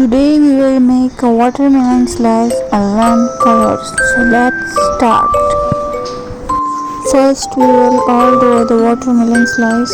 Today we will make a watermelon slice and learn colors. So let's start. First we will all do the watermelon slice.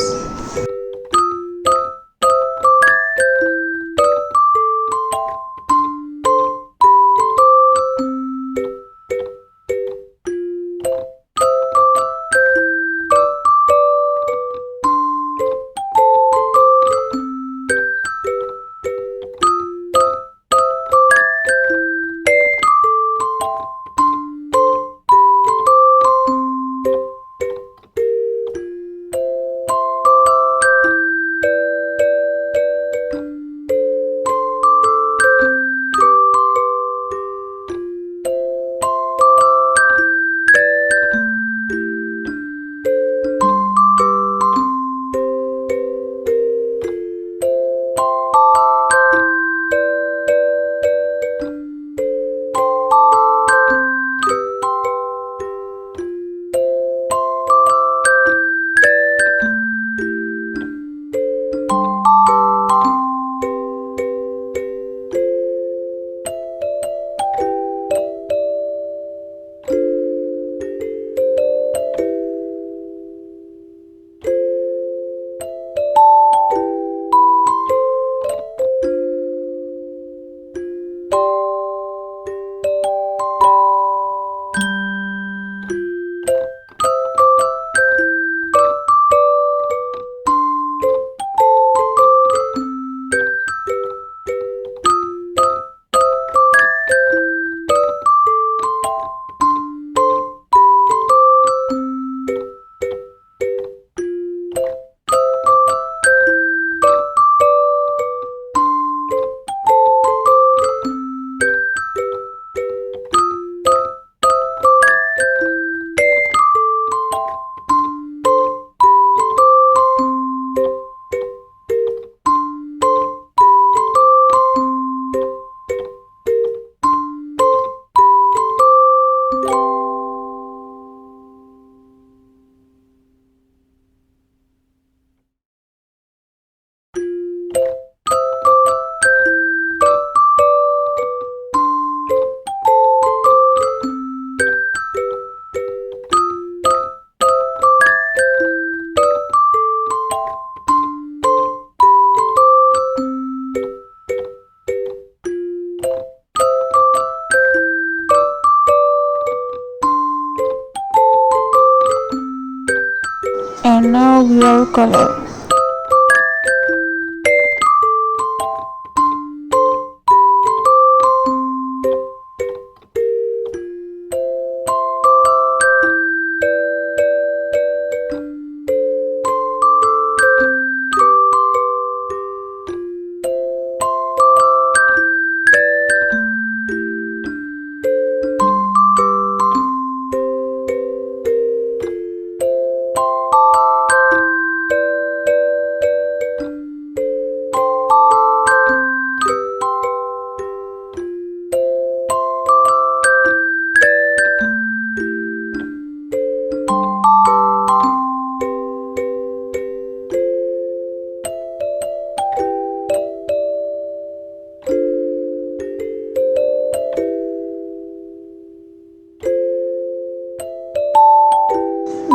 And now we will color.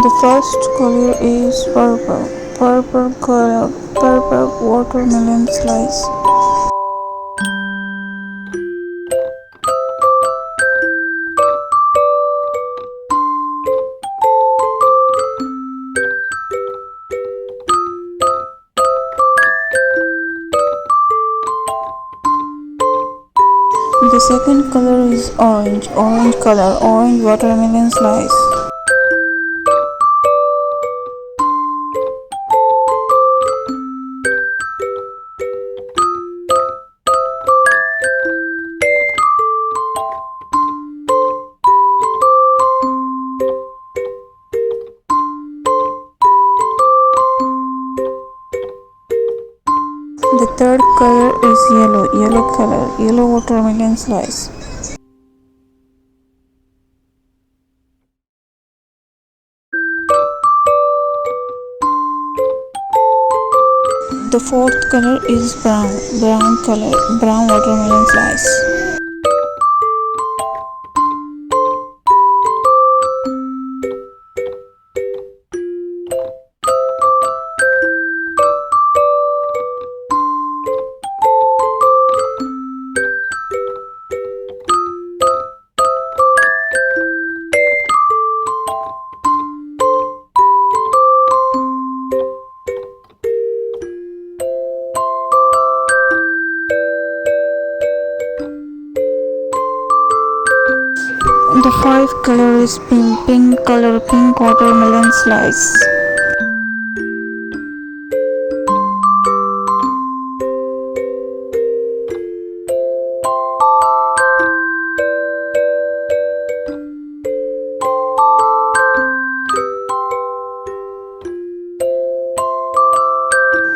The first color is purple. Purple color, purple watermelon slice. The second color is orange. Orange color, orange watermelon slice. The third color is yellow. Yellow color, yellow watermelon slice. The fourth color is brown watermelon slice. The fifth color is pink watermelon slice.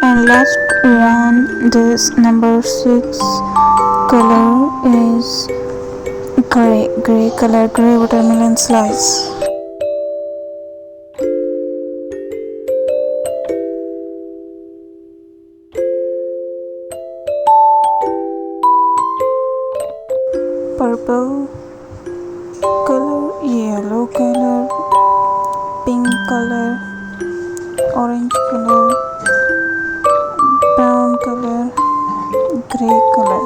And last one, this number 6 color is gray watermelon slice. Purple color, yellow color, pink color, orange color, brown color, gray color.